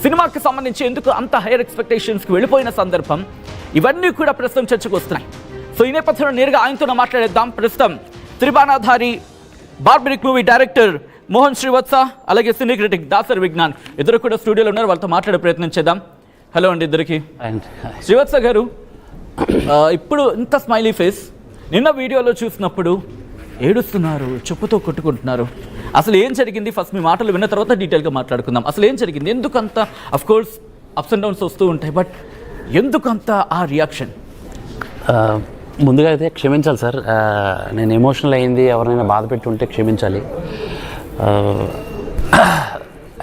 సినిమాకి సంబంధించి ఎందుకు అంత హైయర్ ఎక్స్పెక్టేషన్స్కి వెళ్ళిపోయిన సందర్భం, ఇవన్నీ కూడా ప్రస్తుతం చర్చకు వస్తున్నాయి. సో ఈ నేపథ్యంలో నేరుగా ఆయనతో మాట్లాడేద్దాం. ప్రస్తుతం త్రిబాణాధారి బార్బరిక్ మూవీ డైరెక్టర్ మోహన్ శ్రీవత్స, అలాగే సినీ క్రిటిక్ దాసరి విజ్ఞాన్ ఇద్దరు కూడా స్టూడియోలో ఉన్నారు. వాళ్ళతో మాట్లాడే ప్రయత్నం చేద్దాం. హలో అండి ఇద్దరికి. శ్రీవత్స గారు, ఇప్పుడు ఇంత స్మైలీ ఫేస్, నిన్న వీడియోలో చూసినప్పుడు ఏడుస్తున్నారు, చెప్పుతో కొట్టుకుంటున్నారు. అసలు ఏం జరిగింది? ఫస్ట్ మీ మాటలు విన్న తర్వాత డీటెయిల్గా మాట్లాడుకుందాం. అసలు ఏం జరిగింది? ఎందుకంత కోర్స్ అప్స్ అండ్ డౌన్స్ వస్తూ ఉంటాయి, బట్ ఎందుకంత ఆ రియాక్షన్? ముందుగా అయితే క్షమించాలి సార్, నేను ఎమోషనల్ అయింది, ఎవరైనా బాధ పెట్టి ఉంటే క్షమించాలి.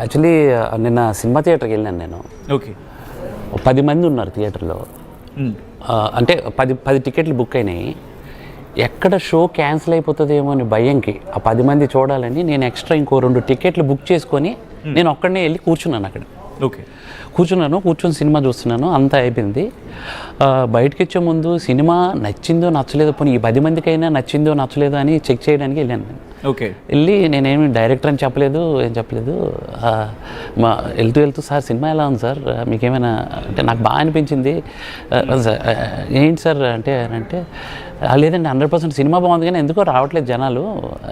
యాక్చువల్లీ నిన్న సినిమా థియేటర్కి వెళ్ళాను నేను. ఓకే. 10 మంది ఉన్నారు థియేటర్లో. అంటే 10 టికెట్లు బుక్ అయినాయి. ఎక్కడ షో క్యాన్సిల్ అయిపోతుందేమో అని భయంకి ఆ 10 మంది చూడాలని నేను ఎక్స్ట్రా ఇంకో 2 టికెట్లు బుక్ చేసుకొని నేను ఒక్కడనే వెళ్ళి కూర్చున్నాను అక్కడ. ఓకే. కూర్చొని సినిమా చూస్తున్నాను, అంతా అయిపోయింది. బయటకు వచ్చే ముందు సినిమా నచ్చిందో నచ్చలేదో, పోనీ ఈ 10 మందికైనా నచ్చిందో నచ్చలేదో అని చెక్ చేయడానికి వెళ్ళాను నేను. ఓకే. వెళ్ళి నేనేమి డైరెక్టర్ అని చెప్పలేదు, ఏం చెప్పలేదు. వెళ్తూ సార్ సినిమా ఎలా ఉంది సార్, మీకేమైనా అంటే నాకు బాగా అనిపించింది. ఏంటి సార్ అంటే లేదండి 100% సినిమా బాగుంది, కానీ ఎందుకో రావట్లేదు జనాలు,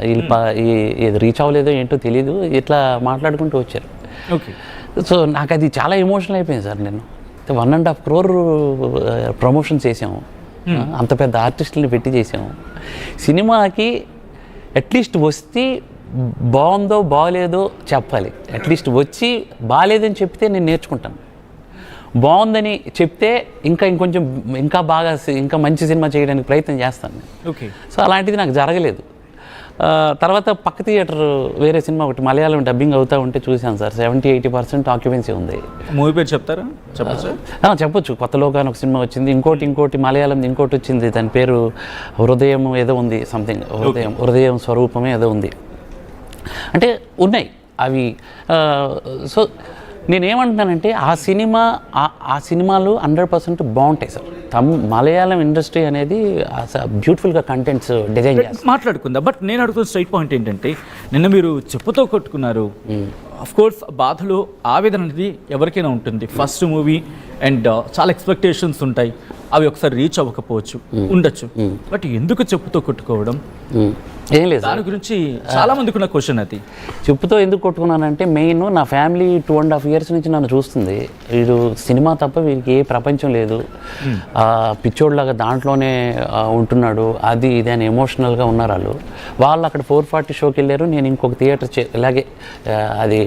వీళ్ళు రీచ్ అవ్వలేదో ఏంటో తెలియదు, ఇట్లా మాట్లాడుకుంటూ వచ్చారు. ఓకే. సో నాకు అది చాలా ఎమోషనల్ అయిపోయింది సార్. నేను 1.5 crore ప్రమోషన్స్ చేసాము, అంత పెద్ద ఆర్టిస్టులని పెట్టి చేసాము. సినిమాకి అట్లీస్ట్ వస్తే బాగుందో బాగలేదో చెప్పాలి. అట్లీస్ట్ వచ్చి బాగాలేదని చెప్తే నేను నేర్చుకుంటాను, బాగుందని చెప్తే ఇంకా బాగా ఇంకా మంచి సినిమా చేయడానికి ప్రయత్నం చేస్తాను. ఓకే. సో అలాంటిది నాకు జరగలేదు. తర్వాత పక్క థియేటర్ వేరే సినిమా ఒకటి మలయాళం డబ్బింగ్ అవుతూ ఉంటే చూశాను సార్. 70-80% ఆక్యుపెన్సీ ఉంది. మూవీ పేరు చెప్తారా? చెప్పొచ్చు. కొత్త లోకాన్ని ఒక సినిమా వచ్చింది, ఇంకోటి మలయాళం ఇంకోటి వచ్చింది, దాని పేరు హృదయం ఏదో ఉంది, సంథింగ్ హృదయం స్వరూపమే ఏదో ఉంది. అంటే ఉన్నాయి అవి. సో నేనేమంటున్నానంటే ఆ సినిమాలు 100% బాగుంటాయి సార్. మలయాళం ఇండస్ట్రీ అనేది బ్యూటిఫుల్గా కంటెంట్స్ డిజైన్ చేస్తారు. మాట్లాడుకుందాం. బట్ నేను అడుగుతున్న స్ట్రైట్ పాయింట్ ఏంటంటే, నిన్న మీరు చెప్పుతో కొట్టుకున్నారు. కోర్స్ బాధలు ఆవేదన అనేది ఎవరికైనా ఉంటుంది. ఫస్ట్ మూవీ అండ్ చాలా ఎక్స్పెక్టేషన్స్ ఉంటాయి, అవి ఒకసారి రీచ్ అవ్వకపోవచ్చు, ఉండొచ్చు. బట్ ఎందుకు చెప్పుతో కొట్టుకోవడం? ఏం లేదు, దాని గురించి చాలా మందికి ఉన్న క్వశ్చన్. అది చెప్పుతో ఎందుకు కొట్టుకున్నానంటే, మెయిన్ నా ఫ్యామిలీ 2.5 years నుంచి నన్ను చూస్తుంది. వీడు సినిమా తప్ప వీరికి ఏ ప్రపంచం లేదు, పిచ్చోడ్లాగా దాంట్లోనే ఉంటున్నాడు, అది ఇది అని ఎమోషనల్గా ఉన్నారు వాళ్ళు. అక్కడ 440 షోకి వెళ్ళారు, నేను ఇంకొక థియేటర్ ఇలాగే అది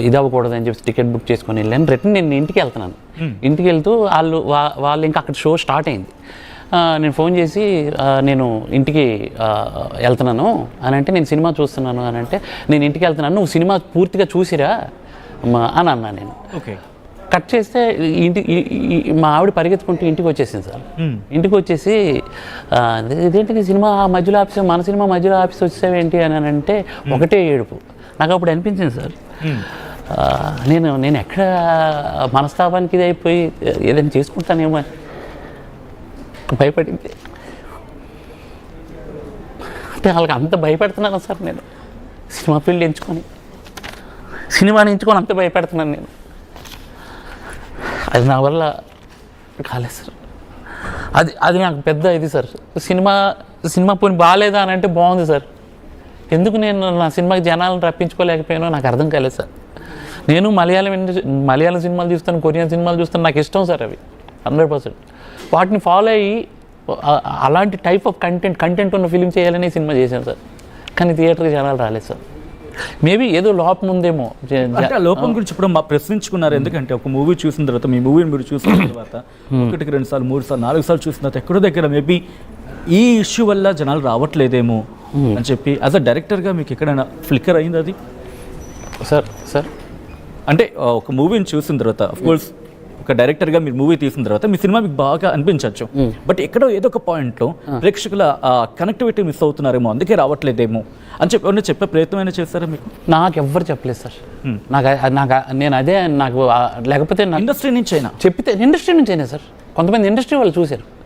ఇది అవ్వకూడదని చెప్పి టికెట్ బుక్ చేసుకొని వెళ్ళాను. రిటర్న్ నేను ఇంటికి వెళ్తున్నాను. ఇంటికి వెళ్తూ వాళ్ళు ఇంకా అక్కడ షో స్టార్ట్ అయింది. నేను ఫోన్ చేసి నేను ఇంటికి వెళ్తున్నాను అని అంటే, నేను సినిమా చూస్తున్నాను అని అంటే, నేను ఇంటికి వెళ్తున్నాను, నువ్వు సినిమా పూర్తిగా చూసిరా అని అన్నా నేను. ఓకే. కట్ చేస్తే మా ఆవిడ పరిగెత్తుకుంటూ ఇంటికి వచ్చేసింది సార్. ఇంటికి వచ్చేసి ఇదేంటి సినిమా మధ్యలో ఆఫీస్, మన సినిమా మధ్యలో ఆఫీస్ వచ్చేసావేంటి అని అంటే ఒకటే ఏడుపు. నాకు అప్పుడు అనిపించింది సార్, నేను ఎక్కడ మనస్తాపానికి ఇది అయిపోయి ఏదైనా చేసుకుంటానేమో భయపడింది. అంటే వాళ్ళకి అంత భయపెడుతున్నాను సార్ నేను, సినిమా ఫీల్డ్ సినిమాని ఎంచుకొని అంత భయపెడుతున్నాను నేను. అది నా వల్ల కాలేదు సార్. అది నాకు పెద్ద ఇది సార్. సినిమా పోనీ బాగాలేదా అని అంటే బాగుంది సార్, ఎందుకు నేను నా సినిమాకి జనాలను రప్పించుకోలేకపోయానో నాకు అర్థం కాలేదు సార్. నేను మలయాళం సినిమాలు చూస్తాను, కొరియన్ సినిమాలు చూస్తాను, నాకు ఇష్టం సార్ అవి 100%. వాటిని ఫాలో అయ్యి అలాంటి టైప్ ఆఫ్ కంటెంట్ ఉన్న ఫిలిం చేయాలని సినిమా చేశాను సార్. కానీ థియేటర్కి జనాలు రాలేదు సార్. మేబీ ఏదో లోపం ఉందేమో. అంటే ఆ లోపం గురించి ఇప్పుడు ప్రశ్నించుకున్నారు. ఎందుకంటే ఒక మూవీ చూసిన తర్వాత, మీ మూవీని మీరు చూసిన తర్వాత 1, 2 సార్లు, 3 సార్లు, 4 సార్లు చూసిన తర్వాత ఎక్కడో దగ్గర మేబీ ఈ ఇష్యూ వల్ల జనాలు రావట్లేదేమో అని చెప్పి యాజ్ అ డైరెక్టర్గా మీకు ఎక్కడైనా ఫ్లిక్కర్ అయింది అది? సార్ అంటే ఒక మూవీని చూసిన తర్వాత, అఫ్కోర్స్ ఒక డైరెక్టర్గా మీరు మూవీ తీసిన తర్వాత మీ సినిమా మీకు బాగా అనిపించవచ్చు, బట్ ఎక్కడో ఏదో ఒక పాయింట్లో ప్రేక్షకుల కనెక్టివిటీ మిస్ అవుతున్నారేమో, అందుకే రావట్లేదేమో అని చెప్పి చెప్పే ప్రయత్నం చేస్తారా మీకు? నాకు ఎవ్వరు చెప్పలేదు సార్. నేను అదే నాకు లేకపోతే ఇండస్ట్రీ నుంచి అయినా చెప్పితే ఇండస్ట్రీ నుంచి అయినా సార్, కొంతమంది ఇండస్ట్రీ వాళ్ళు చూశారు.